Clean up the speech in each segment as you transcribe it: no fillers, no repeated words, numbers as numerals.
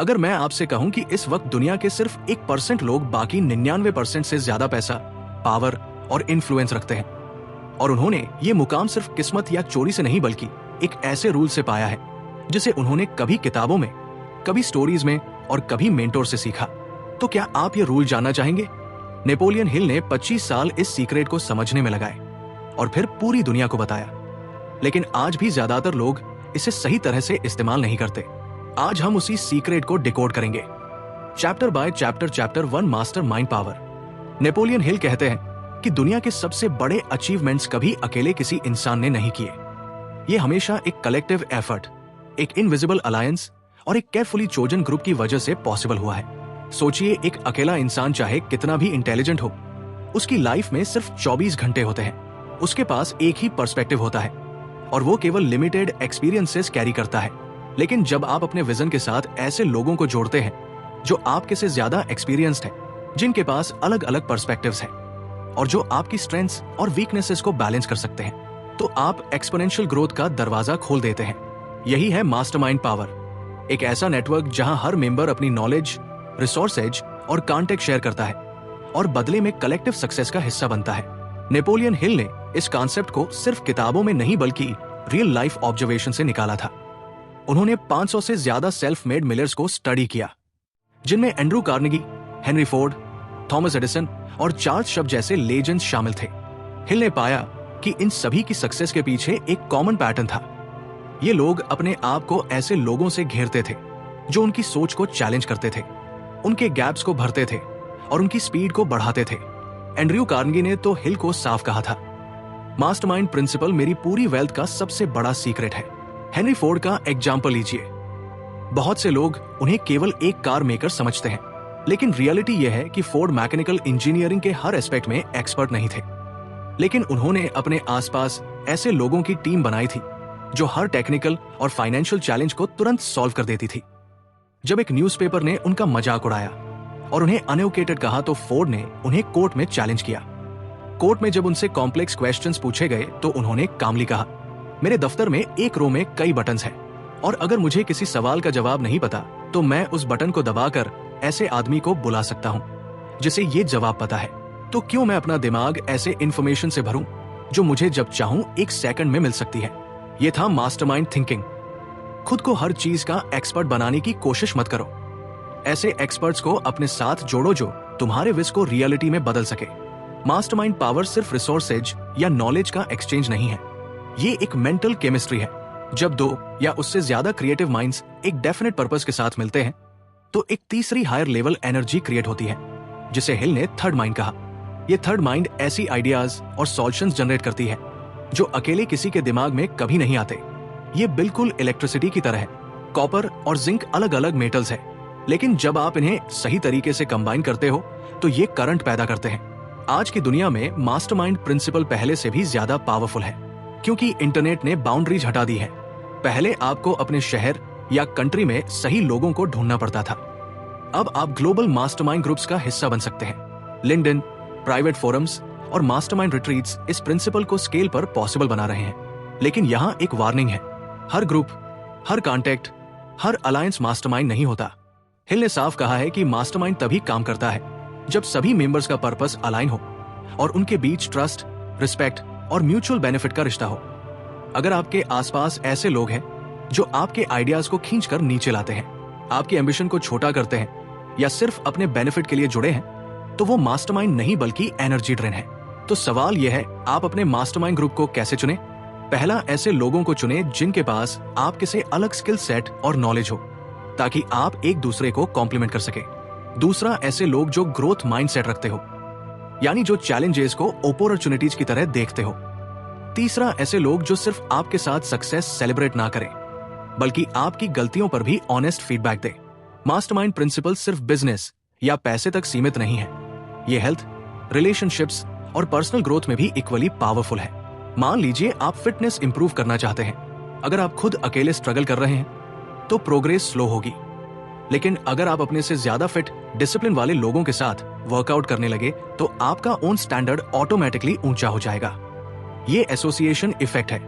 अगर मैं आपसे कहूं कि इस वक्त दुनिया के सिर्फ 1% लोग बाकी 99% से ज्यादा पैसा, पावर और इन्फ्लुएंस रखते हैं, और उन्होंने ये मुकाम सिर्फ किस्मत या चोरी से नहीं बल्कि एक ऐसे रूल से पाया है जिसे उन्होंने कभी किताबों में, कभी स्टोरीज में और कभी मेंटोर से सीखा, तो क्या आप ये रूल जानना चाहेंगे? नेपोलियन हिल ने 25 साल इस सीक्रेट को समझने में लगाए और फिर पूरी दुनिया को बताया, लेकिन आज भी ज्यादातर लोग इसे सही तरह से इस्तेमाल नहीं करते। आज हम उसी सीक्रेट को डिकोड करेंगे, chapter by chapter. Chapter 1, master mind power. Napoleon Hill कहते हैं कि दुनिया के सबसे बड़े अचीवमेंट्स कभी अकेले किसी इंसान ने नहीं किए। ये हमेशा एक कलेक्टिव एफर्ट, एक इनविजिबल अलायंस और एक केयरफुली चोजन ग्रुप की वजह से पॉसिबल हुआ है। सोचिए, एक अकेला इंसान चाहे कितना भी इंटेलिजेंट हो, उसकी लाइफ में सिर्फ 24 घंटे होते हैं। उसके पास एक ही पर्सपेक्टिव होता है और वो केवल लिमिटेड एक्सपीरियंसेस कैरी करता है। लेकिन जब आप अपने विजन के साथ ऐसे लोगों को जोड़ते हैं जो आपके से ज्यादा एक्सपीरियंस्ड हैं, जिनके पास अलग अलग पर्सपेक्टिव्स हैं और जो आपकी स्ट्रेंथ्स और वीकनेसेस को बैलेंस कर सकते हैं, तो आप एक्सपोनेंशियल ग्रोथ का दरवाजा खोल देते हैं। यही है मास्टरमाइंड पावर, एक ऐसा नेटवर्क जहां हर मेंबर अपनी नॉलेज, रिसोर्सेज और कॉन्टेक्ट शेयर करता है और बदले में कलेक्टिव सक्सेस का हिस्सा बनता है। नेपोलियन हिल ने इस कॉन्सेप्ट को सिर्फ किताबों में नहीं बल्कि रियल लाइफ ऑब्जर्वेशन से निकाला था। उन्होंने 500 से ज्यादा सेल्फ मेड मिलर्स को स्टडी किया, जिनमें Andrew Carnegie, Henry Ford, Thomas Edison और चार्ल्स शब जैसे लेजेंड्स शामिल थे। हिल ने पाया कि इन सभी की सक्सेस के पीछे एक कॉमन पैटर्न था। ये लोग अपने आप को ऐसे लोगों से घेरते थे जो उनकी सोच को चैलेंज करते थे, उनके गैप्स को भरते थे और उनकी स्पीड को बढ़ाते थे। एंड्रयू कार्नेगी ने तो हिल को साफ कहा था, मास्टरमाइंड प्रिंसिपल मेरी पूरी वेल्थ का सबसे बड़ा सीक्रेट है। हेनरी फोर्ड का एग्जाम्पल लीजिए। बहुत से लोग उन्हें केवल एक कार मेकर समझते हैं, लेकिन रियलिटी यह है कि फोर्ड मैकेनिकल इंजीनियरिंग के हर एस्पेक्ट में एक्सपर्ट नहीं थे, लेकिन उन्होंने अपने आसपास ऐसे लोगों की टीम बनाई थी जो हर टेक्निकल और फाइनेंशियल चैलेंज को तुरंत सॉल्व कर देती थी। जब एक न्यूज़पेपर ने उनका मजाक उड़ाया और उन्हें अनएजुकेटेड कहा, तो फोर्ड ने उन्हें कोर्ट में चैलेंज किया। कोर्ट में जब उनसे कॉम्प्लेक्स क्वेश्चंस पूछे गए तो उन्होंने कामली कहा, मेरे दफ्तर में एक रो में कई बटन्स हैं और अगर मुझे किसी सवाल का जवाब नहीं पता तो मैं उस बटन को दबाकर ऐसे आदमी को बुला सकता हूँ जिसे ये जवाब पता है। तो क्यों मैं अपना दिमाग ऐसे इंफॉर्मेशन से भरूं जो मुझे जब चाहूं 1 सेकंड में मिल सकती है। ये था मास्टरमाइंड थिंकिंग। खुद को हर चीज का एक्सपर्ट बनाने की कोशिश मत करो। ऐसे एक्सपर्ट्स को अपने साथ जोड़ो जो तुम्हारे विश को रियलिटी में बदल सके। मास्टरमाइंड पावर सिर्फ रिसोर्सेज या नॉलेज का एक्सचेंज नहीं है, ये एक मेंटल केमिस्ट्री है। जब 2 या उससे ज्यादा क्रिएटिव माइंड्स एक डेफिनेट पर्पस के साथ मिलते हैं तो एक तीसरी हायर लेवल एनर्जी क्रिएट होती है, जिसे हिल ने थर्ड माइंड कहा। ये थर्ड माइंड ऐसी आइडियाज और सॉल्यूशंस जनरेट करती है जो अकेले किसी के दिमाग में कभी नहीं आते। ये बिल्कुल इलेक्ट्रिसिटी की तरह है। कॉपर और जिंक अलग अलग मेटल्स हैं, लेकिन जब आप इन्हें सही तरीके से कंबाइन करते हो तो ये करंट पैदा करते हैं। आज की दुनिया में मास्टरमाइंड प्रिंसिपल पहले से भी ज्यादा पावरफुल है, क्योंकि इंटरनेट ने बाउंड्रीज हटा दी है। पहले आपको अपने शहर या कंट्री में सही लोगों को ढूंढना पड़ता था। अब आप ग्लोबल मास्टरमाइंड ग्रुप्स का हिस्सा बन सकते हैं। लिंक्डइन, प्राइवेट फोरम्स और मास्टरमाइंड रिट्रीट्स इस प्रिंसिपल को स्केल पर पॉसिबल बना रहे हैं। लेकिन यहाँ एक वार्निंग है, हर ग्रुप, हर कॉन्टेक्ट, हर अलायंस मास्टरमाइंड नहीं होता। हिल ने साफ कहा है कि मास्टरमाइंड तभी काम करता है जब सभी मेंबर्स का पर्पस अलाइन हो और उनके बीच ट्रस्ट, रिस्पेक्ट और म्यूचुअल बेनिफिट का रिश्ता हो। अगर आपके आसपास ऐसे लोग हैं जो आपके आइडियाज को खींचकर नीचे लाते हैं, आपके एम्बिशन को छोटा करते हैं या सिर्फ अपने बेनिफिट के लिए जुड़े हैं, तो वो मास्टरमाइंड नहीं बल्कि एनर्जी ड्रेन है। तो सवाल यह है, आप अपने मास्टरमाइंड ग्रुप को कैसे चुने? पहला, ऐसे लोगों को चुने जिनके पास आपके से अलग स्किल सेट और नॉलेज हो, ताकि आप एक दूसरे को कॉम्प्लीमेंट कर सके। दूसरा, ऐसे लोग जो ग्रोथ माइंडसेट रखते हो, यानी जो चैलेंजेस को अपॉर्चुनिटीज की तरह देखते हो। तीसरा, ऐसे लोग जो सिर्फ आपके साथ सक्सेस सेलिब्रेट ना करें बल्कि आपकी गलतियों पर भी ऑनेस्ट फीडबैक दे। मास्टरमाइंड प्रिंसिपल सिर्फ बिजनेस या पैसे तक सीमित नहीं है, ये हेल्थ, रिलेशनशिप्स और पर्सनल ग्रोथ में भी इक्वली पावरफुल है। मान लीजिए आप फिटनेस इंप्रूव करना चाहते हैं। अगर आप खुद अकेले स्ट्रगल कर रहे हैं तो प्रोग्रेस स्लो होगी, लेकिन अगर आप अपने से ज्यादा फिट, डिसिप्लिन वाले लोगों के साथ वर्कआउट करने लगे तो आपका ओन स्टैंडर्ड ऑटोमेटिकली ऊंचा हो जाएगा। ये एसोसिएशन इफेक्ट है।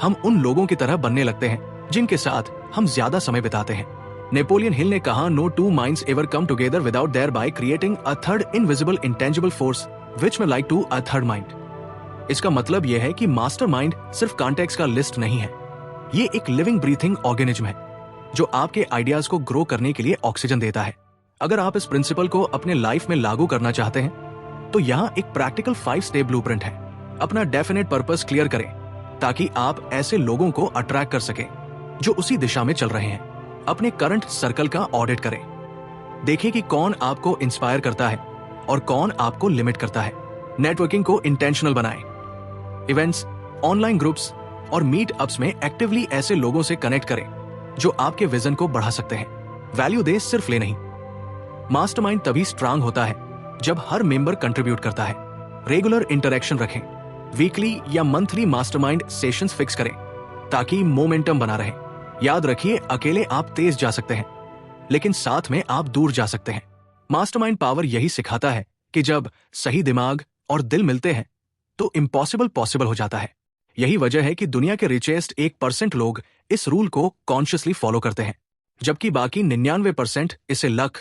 हम उन लोगों की तरह बनने लगते हैं जिनके साथ हम ज्यादा समय बिताते हैं। नेपोलियन हिल ने कहा, no two minds ever come together without their by creating a third invisible intangible force which में like to a third mind. इसका मतलब यह है कि मास्टरमाइंड सिर्फ कॉन्टेक्स्ट का लिस्ट नहीं है, ये एक लिविंग ब्रीथिंग ऑर्गेनिज्म है जो आपके आइडियाज को ग्रो करने के लिए ऑक्सीजन देता है। अगर आप इस प्रिंसिपल को अपने लाइफ में लागू करना चाहते हैं तो यहाँ एक प्रैक्टिकल 5 स्टेप ब्लूप्रिंट है। अपना डेफिनेट पर्पस क्लियर करें ताकि आप ऐसे लोगों को अट्रैक्ट कर सकें जो उसी दिशा में चल रहे हैं। अपने करंट सर्कल का ऑडिट करें, देखिए कि कौन आपको इंस्पायर करता है और कौन आपको लिमिट करता है। नेटवर्किंग को इंटेंशनल बनाएं, इवेंट्स, ऑनलाइन ग्रुप्स और मीट अप्स में एक्टिवली ऐसे लोगों से कनेक्ट करें जो आपके विजन को बढ़ा सकते हैं। वैल्यू दे, सिर्फ ले नहीं। मास्टरमाइंड तभी स्ट्रांग होता है जब हर मेंबर कंट्रीब्यूट करता है। रेगुलर इंटरेक्शन रखें, वीकली या मंथली मास्टरमाइंड सेशंस फिक्स करें ताकि मोमेंटम बना रहे। याद रखिए, अकेले आप तेज जा सकते हैं लेकिन साथ में आप दूर जा सकते हैं। मास्टरमाइंड पावर यही सिखाता है कि जब सही दिमाग और दिल मिलते हैं तो इम्पॉसिबल पॉसिबल हो जाता है। यही वजह है कि दुनिया के रिचेस्ट 1% लोग इस रूल को कॉन्शियसली फॉलो करते हैं, जबकि बाकी 99% इसे लक,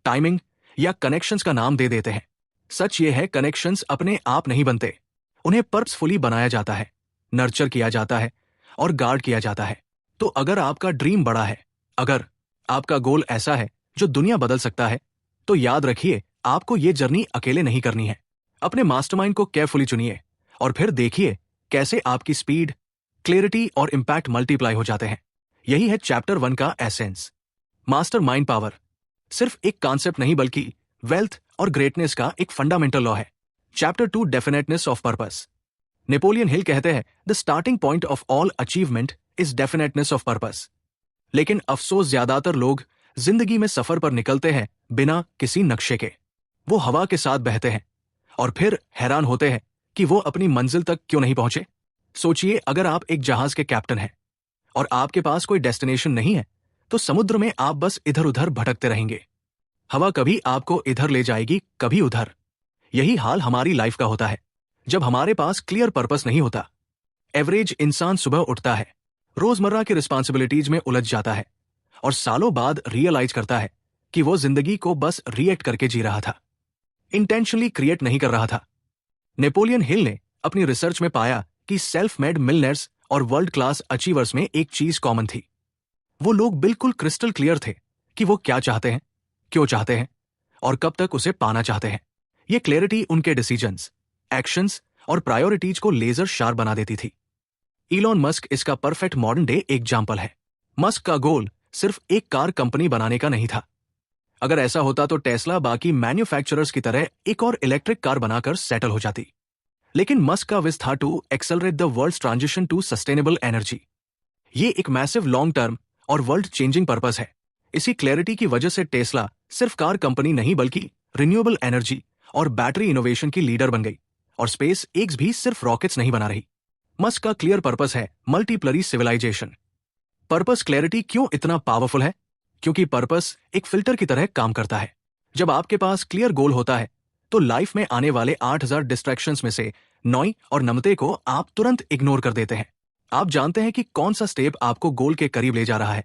टाइमिंग या कनेक्शंस का नाम दे देते हैं। सच ये है, कनेक्शंस अपने आप नहीं बनते, उन्हें पर्पसफुली बनाया जाता है, नर्चर किया जाता है और गार्ड किया जाता है। तो अगर आपका ड्रीम बड़ा है, अगर आपका गोल ऐसा है जो दुनिया बदल सकता है, तो याद रखिए, आपको ये जर्नी अकेले नहीं करनी है। अपने मास्टरमाइंड को केयरफुली चुनिए और फिर देखिए कैसे आपकी स्पीड, क्लैरिटी और इंपैक्ट मल्टीप्लाई हो जाते हैं। यही है चैप्टर 1 का एसेंस। मास्टरमाइंड पावर सिर्फ एक कॉन्सेप्ट नहीं बल्कि वेल्थ और ग्रेटनेस का एक फंडामेंटल लॉ है। Chapter 2, definiteness of purpose. Napoleon Hill कहते हैं, the starting point of all achievement is definiteness of purpose. लेकिन अफसोस, ज्यादातर लोग जिंदगी में सफर पर निकलते हैं बिना किसी नक्शे के। वो हवा के साथ बहते हैं और फिर हैरान होते हैं कि वो अपनी मंजिल तक क्यों नहीं पहुंचे। सोचिए, अगर आप एक जहाज के कैप्टन हैं और आपके पास कोई डेस्टिनेशन नहीं है तो समुद्र में आप बस इधर उधर भटकते रहेंगे। हवा कभी आपको इधर ले जाएगी, कभी उधर। यही हाल हमारी लाइफ का होता है जब हमारे पास क्लियर पर्पस नहीं होता। एवरेज इंसान सुबह उठता है, रोजमर्रा की रिस्पॉन्सिबिलिटीज में उलझ जाता है और सालों बाद रियलाइज करता है कि वो जिंदगी को बस रिएक्ट करके जी रहा था, इंटेंशनली क्रिएट नहीं कर रहा था। नेपोलियन हिल ने अपनी रिसर्च में पाया कि सेल्फ मेड मिलियनेयर्स और वर्ल्ड क्लास अचीवर्स में एक चीज कॉमन थी। वो लोग बिल्कुल क्रिस्टल क्लियर थे कि वो क्या चाहते हैं, क्यों चाहते हैं और कब तक उसे पाना चाहते हैं। ये क्लैरिटी उनके डिसीजंस, एक्शंस और प्रायोरिटीज को लेजर शार्प बना देती थी। इलॉन मस्क इसका परफेक्ट मॉडर्न डे एग्जाम्पल है। मस्क का गोल सिर्फ एक कार कंपनी बनाने का नहीं था। अगर ऐसा होता तो टेस्ला बाकी मैन्युफैक्चरर्स की तरह एक और इलेक्ट्रिक कार बनाकर सेटल हो जाती। लेकिन मस्क का विश था to accelerate the world's transition to sustainable energy. ये एक मैसिव लॉन्ग टर्म और वर्ल्ड चेंजिंग पर्पस है। इसी क्लैरिटी की वजह से टेस्ला सिर्फ कार कंपनी नहीं बल्कि रिन्यूएबल एनर्जी और बैटरी इनोवेशन की लीडर बन गई, और स्पेस एक्स भी सिर्फ रॉकेट्स नहीं बना रही। मस्क का क्लियर पर्पस है मल्टीप्लरी सिविलाइजेशन। पर्पस क्लैरिटी क्यों इतना पावरफुल है? क्योंकि पर्पस एक फिल्टर की तरह काम करता है। जब आपके पास क्लियर गोल होता है तो लाइफ में आने वाले 8000 डिस्ट्रैक्शंस में से नॉय और नमते को आप तुरंत इग्नोर कर देते हैं। आप जानते हैं कि कौन सा स्टेप आपको गोल के करीब ले जा रहा है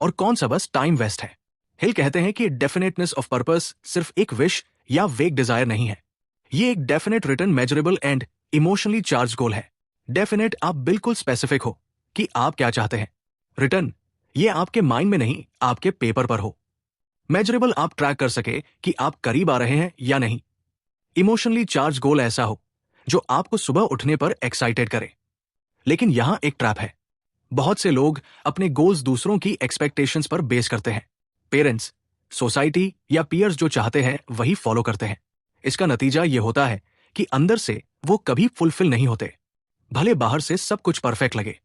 और कौन सा बस टाइम वेस्ट है। हिल कहते हैं कि डेफिनेटनेस ऑफ पर्पस सिर्फ एक विश या वेग डिजायर नहीं है, ये एक definite, written, measurable and emotionally charge goal है। डेफिनेट, आप बिल्कुल स्पेसिफिक हो कि आप क्या चाहते हैं। रिटन, ये आपके माइंड में नहीं, आपके पेपर पर हो। मेजरेबल, आप ट्रैक कर सके कि आप करीब आ रहे हैं या नहीं। इमोशनली चार्ज गोल ऐसा हो जो आपको सुबह उठने पर एक्साइटेड करे। लेकिन यहां एक ट्रैप है। बहुत से लोग अपने गोल्स दूसरों की एक्सपेक्टेशंस पर बेस करते हैं। पेरेंट्स, सोसाइटी या पीयर्स जो चाहते हैं वही फॉलो करते हैं। इसका नतीजा ये होता है कि अंदर से वो कभी फुलफिल नहीं होते, भले बाहर से सब कुछ परफेक्ट लगे।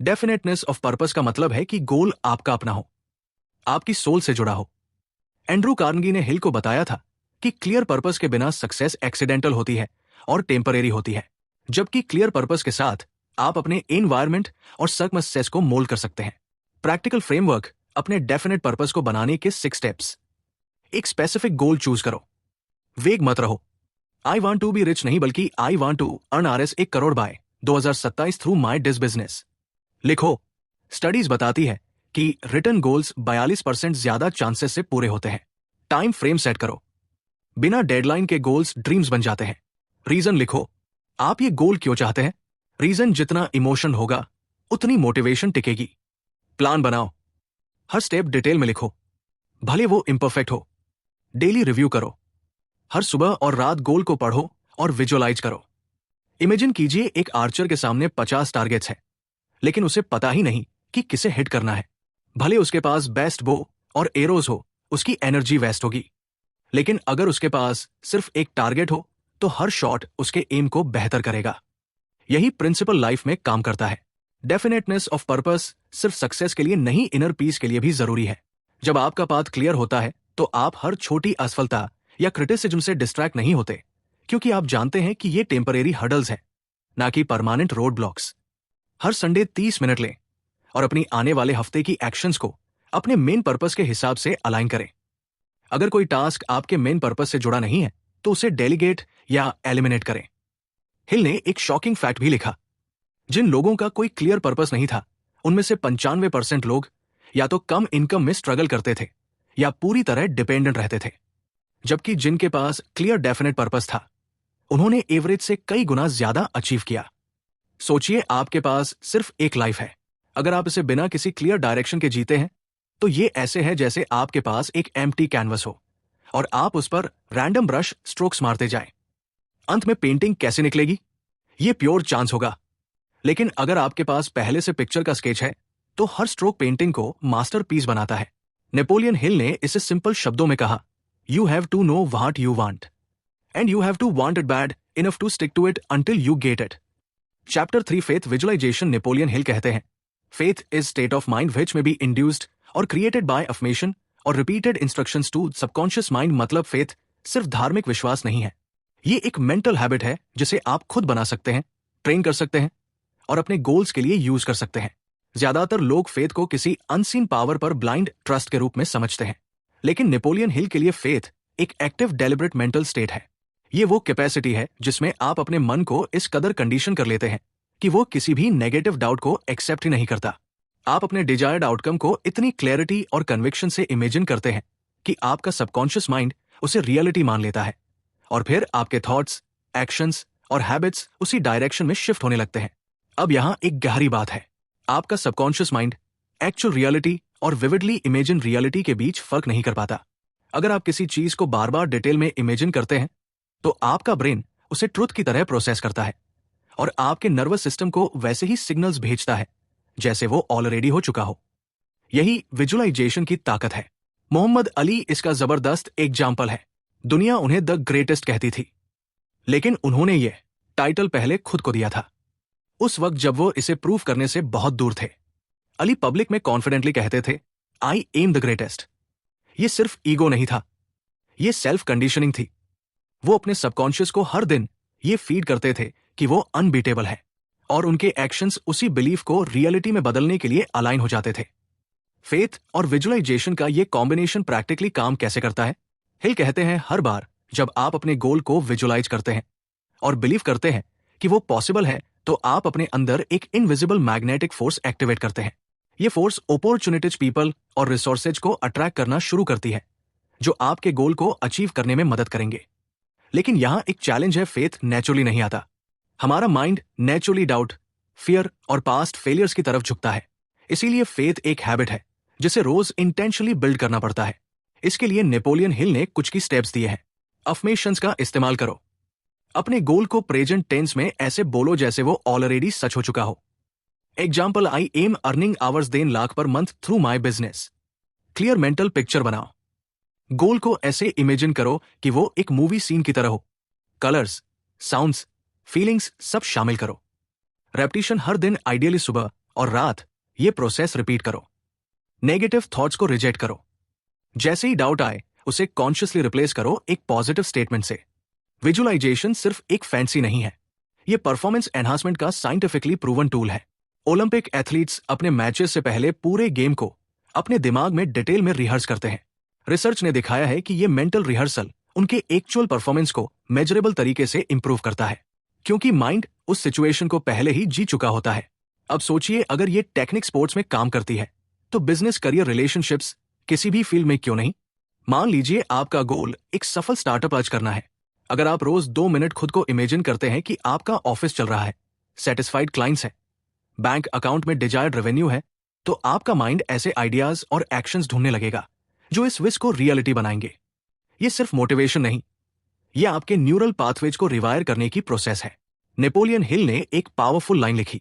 डेफिनेटनेस ऑफ पर्पस का मतलब है कि गोल आपका अपना हो, आपकी सोल से जुड़ा हो। एंड्रू कार्नेगी ने हिल को बताया था कि क्लियर पर्पस के बिना सक्सेस एक्सीडेंटल होती है और टेम्परेरी होती है, जबकि क्लियर पर्पस के साथ आप अपने एनवायरनमेंट और सर्कमस्टेंसेस को मोल्ड कर सकते हैं। प्रैक्टिकल फ्रेमवर्क, अपने डेफिनेट पर्पस को बनाने के 6 स्टेप्स। एक स्पेसिफिक गोल चूज करो, वेग मत रहो। I want to be rich नहीं बल्कि I want to earn RS 1 crore by 2027 through my this business. लिखो, स्टडीज बताती है कि रिटर्न गोल्स 42% ज्यादा चांसेस से पूरे होते हैं। टाइम फ्रेम सेट करो। बिना डेडलाइन के गोल्स ड्रीम्स बन जाते हैं। रीजन लिखो, आप ये गोल क्यों चाहते हैं। रीजन जितना इमोशन होगा उतनी मोटिवेशन टिकेगी। प्लान बनाओ, हर स्टेप डिटेल में लिखो, भले वो इम्परफेक्ट हो। डेली रिव्यू करो, हर सुबह और रात गोल को पढ़ो और विजुअलाइज करो। इमेजिन कीजिए एक आर्चर के सामने 50 टारगेट्स हैं, लेकिन उसे पता ही नहीं कि किसे हिट करना है। भले उसके पास बेस्ट बो और एरोज हो, उसकी एनर्जी वेस्ट होगी। लेकिन अगर उसके पास सिर्फ एक टारगेट हो तो हर शॉट उसके एम को बेहतर करेगा। यही प्रिंसिपल लाइफ में काम करता है। डेफिनेटनेस ऑफ पर्पस सिर्फ सक्सेस के लिए नहीं, इनर पीस के लिए भी जरूरी है। जब आपका पाथ क्लियर होता है तो आप हर छोटी असफलता या क्रिटिसिज्म से डिस्ट्रैक्ट नहीं होते, क्योंकि आप जानते हैं कि ये टेम्परेरी हर्डल्स हैं, ना कि परमानेंट रोड ब्लॉक्स। हर संडे 30 मिनट लें और अपनी आने वाले हफ्ते की एक्शंस को अपने मेन पर्पस के हिसाब से अलाइन करें। अगर कोई टास्क आपके मेन पर्पस से जुड़ा नहीं है तो उसे डेलीगेट या एलिमिनेट करें। हिल ने एक शॉकिंग फैक्ट भी लिखा, जिन लोगों का कोई क्लियर पर्पस नहीं था उनमें से 95% लोग या तो कम इनकम में स्ट्रगल करते थे या पूरी तरह डिपेंडेंट रहते थे, जबकि जिनके पास क्लियर डेफिनेट पर्पस था उन्होंने एवरेज से कई गुना ज्यादा अचीव किया। सोचिए, आपके पास सिर्फ एक लाइफ है। अगर आप इसे बिना किसी क्लियर डायरेक्शन के जीते हैं तो ये ऐसे है जैसे आपके पास एक एम्प्टी कैनवस हो और आप उस पर रैंडम ब्रश स्ट्रोक्स मारते जाएं। अंत में पेंटिंग कैसे निकलेगी, ये प्योर चांस होगा। लेकिन अगर आपके पास पहले से पिक्चर का स्केच है तो हर स्ट्रोक पेंटिंग को मास्टरपीस बनाता है। नेपोलियन हिल ने इसे सिंपल शब्दों में कहा, you have to know what you want and you have to want it bad enough to stick to it until you get it. Chapter 3 faith visualisation. Napoleon Hill कहते हैं, faith is state of mind which may be induced और created by affirmation और repeated instructions to subconscious mind. मतलब faith सिर्फ धार्मिक विश्वास नहीं है, ये एक मेंटल हैबिट है जिसे आप खुद बना सकते हैं, ट्रेन कर सकते हैं और अपने गोल्स के लिए यूज कर सकते हैं। ज्यादातर लोग फेथ को किसी अनसीन पावर पर ब्लाइंड ट्रस्ट के रूप में समझते हैं, लेकिन नेपोलियन हिल के लिए फेथ एक एक्टिव डेलिब्रेट मेंटल स्टेट है। ये वो कैपेसिटी है जिसमें आप अपने मन को इस कदर कंडीशन कर लेते हैं कि वो किसी भी नेगेटिव डाउट को एक्सेप्ट ही नहीं करता। आप अपने डिजायर्ड आउटकम को इतनी क्लैरिटी और कन्विक्शन से इमेजिन करते हैं कि आपका सबकॉन्शियस माइंड उसे रियलिटी मान लेता है और फिर आपके थॉट्स, एक्शंस और हैबिट्स उसी डायरेक्शन में शिफ्ट होने लगते हैं। अब यहां एक गहरी बात है, आपका सबकॉन्शियस माइंड एक्चुअल रियलिटी और विविडली इमेजिन रियलिटी के बीच फर्क नहीं कर पाता। अगर आप किसी चीज को बार बार डिटेल में इमेजिन करते हैं तो आपका ब्रेन उसे ट्रुथ की तरह प्रोसेस करता है और आपके नर्वस सिस्टम को वैसे ही सिग्नल्स भेजता है जैसे वो ऑलरेडी हो चुका हो। यही विजुअलाइजेशन की ताकत है। मोहम्मद अली इसका जबरदस्त एग्जाम्पल है। दुनिया उन्हें द ग्रेटेस्ट कहती थी, लेकिन उन्होंने ये टाइटल पहले खुद को दिया था, उस वक्त जब वो इसे प्रूव करने से बहुत दूर थे। अली पब्लिक में कॉन्फिडेंटली कहते थे, आई एम द ग्रेटेस्ट। ये सिर्फ ईगो नहीं था, ये सेल्फ कंडीशनिंग थी। वो अपने सबकॉन्शियस को हर दिन ये फीड करते थे कि वो अनबीटेबल है और उनके एक्शंस उसी बिलीफ को रियलिटी में बदलने के लिए अलाइन हो जाते थे। फेथ और विजुअलाइजेशन का ये कॉम्बिनेशन प्रैक्टिकली काम कैसे करता है? हिल कहते हैं, हर बार जब आप अपने गोल को विजुअलाइज करते हैं और बिलीव करते हैं कि वो पॉसिबल है तो आप अपने अंदर एक इनविजिबल मैग्नेटिक फोर्स एक्टिवेट करते हैं। ये फोर्स अपॉर्चुनिटीज, पीपल और रिसोर्सेज को अट्रैक्ट करना शुरू करती है जो आपके गोल को अचीव करने में मदद करेंगे। लेकिन यहां एक चैलेंज है, फेथ नेचुरली नहीं आता। हमारा माइंड नेचुरली डाउट, फियर और पास्ट फेलियर्स की तरफ झुकता है। इसीलिए फेथ एक हैबिट है जिसे रोज इंटेंशनली बिल्ड करना पड़ता है। इसके लिए नेपोलियन हिल ने कुछ की स्टेप्स दिए हैं। अफर्मेशंस का इस्तेमाल करो। अपने गोल को प्रेजेंट टेंस में ऐसे बोलो जैसे वो ऑलरेडी सच हो चुका हो। Example, I am earning hours 10 lakh per month through my business. Clear mental picture बनाओ। गोल को ऐसे इमेजिन करो कि वो एक मूवी सीन की तरह हो। कलर्स, साउंड्स, फीलिंग्स सब शामिल करो। रेपिटेशन हर दिन, आइडियली सुबह और रात, ये प्रोसेस रिपीट करो। नेगेटिव थॉट्स को रिजेक्ट करो। जैसे ही डाउट आए उसे कॉन्शियसली रिप्लेस करो एक पॉजिटिव स्टेटमेंट से। विजुअलाइजेशन सिर्फ एक फैंसी नहीं है, ये परफॉर्मेंस एनहांसमेंट का साइंटिफिकली प्रूवन टूल है। ओलंपिक एथलीट्स अपने मैचेस से पहले पूरे गेम को अपने दिमाग में डिटेल में रिहर्स करते हैं। रिसर्च ने दिखाया है कि ये मेंटल रिहर्सल उनके एक्चुअल परफॉर्मेंस को मेजरेबल तरीके से इंप्रूव करता है, क्योंकि माइंड उस सिचुएशन को पहले ही जी चुका होता है। अब सोचिए, अगर ये टेक्निक स्पोर्ट्स में काम करती है तो बिजनेस, करियर, रिलेशनशिप्स, किसी भी फील्ड में क्यों नहीं। मान लीजिए आपका गोल एक सफल स्टार्टअप आज करना है। अगर आप रोज 2 मिनट खुद को इमेजिन करते हैं कि आपका ऑफिस चल रहा है, सेटिस्फाइड क्लाइंट्स है, बैंक अकाउंट में डिजायर्ड रेवेन्यू है, तो आपका माइंड ऐसे आइडियाज और एक्शंस ढूंढने लगेगा जो इस विश को रियलिटी बनाएंगे। ये सिर्फ मोटिवेशन नहीं, ये आपके न्यूरल पाथवेज को रिवायर करने की प्रोसेस है। नेपोलियन हिल ने एक पावरफुल लाइन लिखी,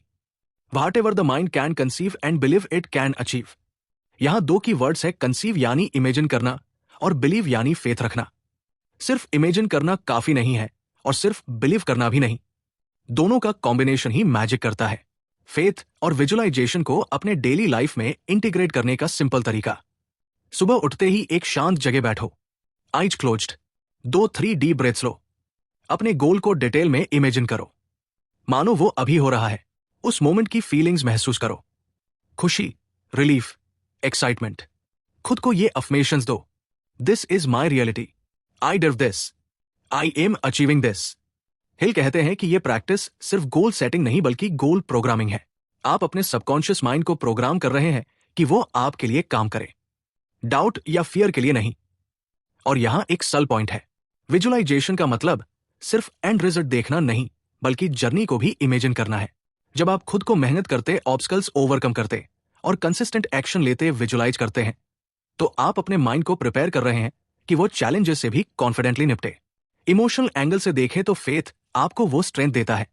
whatever the mind can conceive and believe it can achieve. यहां दो की वर्ड्स है, कंसीव यानी इमेजिन करना और बिलीव यानी फेथ रखना। सिर्फ इमेजिन करना काफी नहीं है और सिर्फ बिलीव करना भी नहीं, दोनों का कॉम्बिनेशन ही मैजिक करता है। फेथ और विजुअलाइजेशन को अपने डेली लाइफ में इंटीग्रेट करने का सिंपल तरीका, सुबह उठते ही एक शांत जगह बैठो, आइज क्लोज्ड, 2-3 डीप ब्रेथ्स लो, अपने गोल को डिटेल में इमेजिन करो, मानो वो अभी हो रहा है, उस मोमेंट की फीलिंग्स महसूस करो, खुशी, रिलीफ, एक्साइटमेंट। खुद को ये अफर्मेशंस दो, this is my reality, I डिव this, I am achieving this. Hill कहते हैं कि ये प्रैक्टिस सिर्फ गोल सेटिंग नहीं बल्कि गोल प्रोग्रामिंग है। आप अपने सबकॉन्शियस माइंड को प्रोग्राम कर रहे हैं कि वो आपके लिए काम करे, डाउट या फियर के लिए नहीं। और यहां एक सल पॉइंट है, विजुअलाइजेशन का मतलब सिर्फ एंड रिजल्ट देखना नहीं बल्कि जर्नी को भी इमेजिन करना है। जब आप खुद को मेहनत करते, ऑब्स्टकल्स ओवरकम करते और कंसिस्टेंट एक्शन लेते विजुअलाइज करते हैं, तो आप अपने माइंड को प्रिपेयर कर रहे हैं कि वो चैलेंजेस से भी कॉन्फिडेंटली निपटे। इमोशनल एंगल से देखें तो फेथ आपको वो स्ट्रेंथ देता है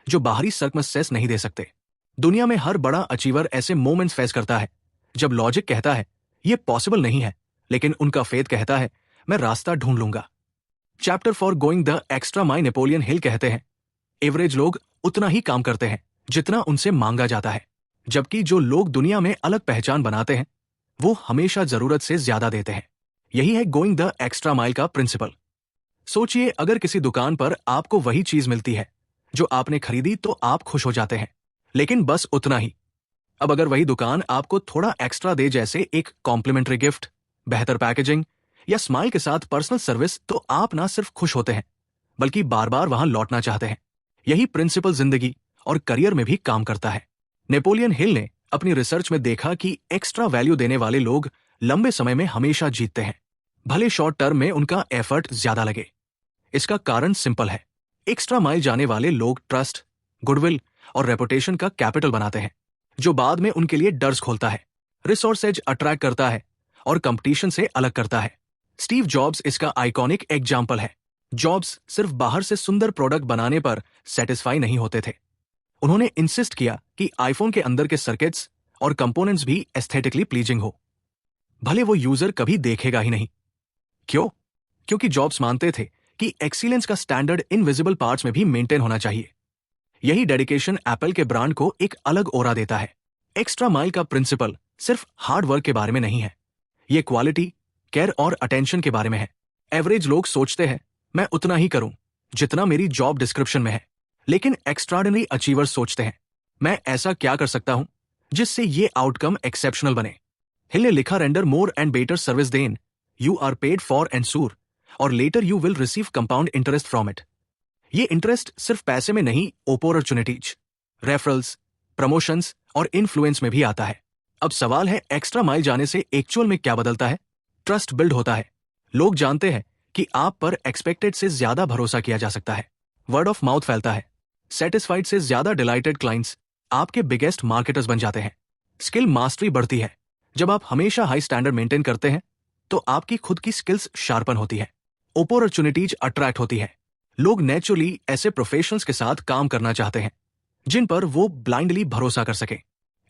जो बाहरी सर्कमस्टेंस नहीं दे सकते। दुनिया में हर बड़ा अचीवर ऐसे मोमेंट्स फेस करता है जब लॉजिक कहता है ये पॉसिबल नहीं है, लेकिन उनका फेथ कहता है मैं रास्ता ढूंढ लूंगा। Chapter for going the extra mile, Napoleon Hill कहते हैं, एवरेज लोग उतना ही काम करते हैं जितना उनसे मांगा जाता है, जबकि जो लोग दुनिया में अलग पहचान बनाते हैं वो हमेशा जरूरत से ज्यादा देते हैं। यही है गोइंग द एक्स्ट्रा माइल का प्रिंसिपल। सोचिए, अगर किसी दुकान पर आपको वही चीज मिलती है जो आपने खरीदी तो आप खुश हो जाते हैं, लेकिन बस उतना ही। अब अगर वही दुकान आपको थोड़ा एक्स्ट्रा दे, जैसे एक कॉम्प्लीमेंट्री गिफ्ट, बेहतर पैकेजिंग या स्माइल के साथ पर्सनल सर्विस, तो आप ना सिर्फ खुश होते हैं बल्कि बार बार वहां लौटना चाहते हैं। यही प्रिंसिपल जिंदगी और करियर में भी काम करता है। नेपोलियन हिल ने अपनी रिसर्च में देखा कि एक्स्ट्रा वैल्यू देने वाले लोग लंबे समय में हमेशा जीतते हैं, भले शॉर्ट टर्म में उनका एफर्ट ज्यादा लगे। इसका कारण सिंपल है, एक्स्ट्रा माइल जाने वाले लोग ट्रस्ट, गुडविल और रेपुटेशन का कैपिटल बनाते हैं, जो बाद में उनके लिए डर्स खोलता है, रिसोर्सेज अट्रैक्ट करता है और कंपटीशन से अलग करता है। स्टीव जॉब्स इसका आइकॉनिक एग्जाम्पल है। जॉब्स सिर्फ बाहर से सुंदर प्रोडक्ट बनाने पर सेटिस्फाई नहीं होते थे, उन्होंने इंसिस्ट किया कि आईफोन के अंदर के सर्किट्स और कंपोनेंट्स भी एस्थेटिकली प्लीजिंग हो, भले वो यूजर कभी देखेगा ही नहीं। क्यों? क्योंकि जॉब्स मानते थे कि एक्सीलेंस का स्टैंडर्ड इनविजिबल पार्ट्स में भी मेंटेन होना चाहिए। यही डेडिकेशन एप्पल के ब्रांड को एक अलग ओरा देता है। एक्स्ट्रा माइल का प्रिंसिपल सिर्फ हार्ड वर्क के बारे में नहीं है, ये क्वालिटी, केयर और अटेंशन के बारे में है। एवरेज लोग सोचते हैं मैं उतना ही करूं जितना मेरी जॉब डिस्क्रिप्शन में है, लेकिन एक्स्ट्राऑर्डिनरी अचीवर्स सोचते हैं मैं ऐसा क्या कर सकता हूं जिससे ये आउटकम एक्सेप्शनल बने। हिल ने लिखा, render more and better service than you are paid for and sooner और later you will receive compound interest from it. ये इंटरेस्ट सिर्फ पैसे में नहीं, अपॉर्चुनिटीज, रेफरल्स, प्रमोशंस और इन्फ्लुएंस में भी आता है। अब सवाल है, एक्स्ट्रा माइल जाने से एक्चुअल में क्या बदलता है? ट्रस्ट बिल्ड होता है। लोग जानते हैं कि आप पर एक्सपेक्टेड से ज्यादा भरोसा किया जा सकता है। वर्ड ऑफ माउथ फैलता है। सेटिस्फाइड से ज्यादा डिलाइटेड क्लाइंट्स आपके बिगेस्ट मार्केटर्स बन जाते हैं। स्किल मास्टरी बढ़ती है। जब आप हमेशा हाई स्टैंडर्ड मेंटेन करते हैं तो आपकी खुद की स्किल्स शार्पन होती है, अपॉर्चुनिटीज अट्रैक्ट होती है। लोग नेचुरली ऐसे प्रोफेशनल्स के साथ काम करना चाहते हैं जिन पर वो ब्लाइंडली भरोसा कर सके।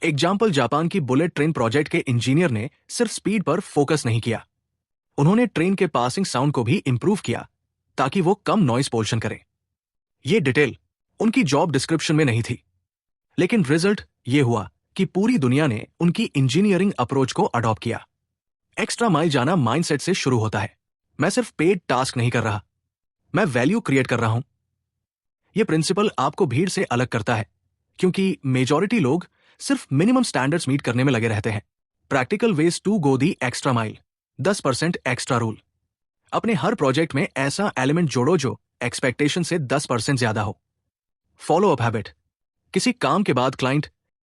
एग्जाम्पल, जापान की बुलेट ट्रेन प्रोजेक्ट के इंजीनियर ने सिर्फ स्पीड पर फोकस नहीं किया, उन्होंने ट्रेन के पासिंग साउंड को भी इंप्रूव किया ताकि वो कम नॉइस पोल्यूशन करे। ये डिटेल उनकी जॉब डिस्क्रिप्शन में नहीं थी, लेकिन रिजल्ट ये हुआ कि पूरी दुनिया ने उनकी इंजीनियरिंग अप्रोच को अडॉप्ट किया। एक्स्ट्रा माइल जाना माइंडसेट से शुरू होता है। मैं सिर्फ पेड टास्क नहीं कर रहा, मैं वैल्यू क्रिएट कर रहा हूं। यह प्रिंसिपल आपको भीड़ से अलग करता है, क्योंकि मेजॉरिटी लोग सिर्फ मिनिमम स्टैंडर्ड्स मीट करने में लगे रहते हैं। Practical ways to go the extra mile, 10% extra rule. अपने हर प्रोजेक्ट में ऐसा एलिमेंट जोड़ो जो एक्सपेक्टेशन से 10% ज्यादा हो। फॉलो अप हैबिट, किसी काम के बाद क्लाइंट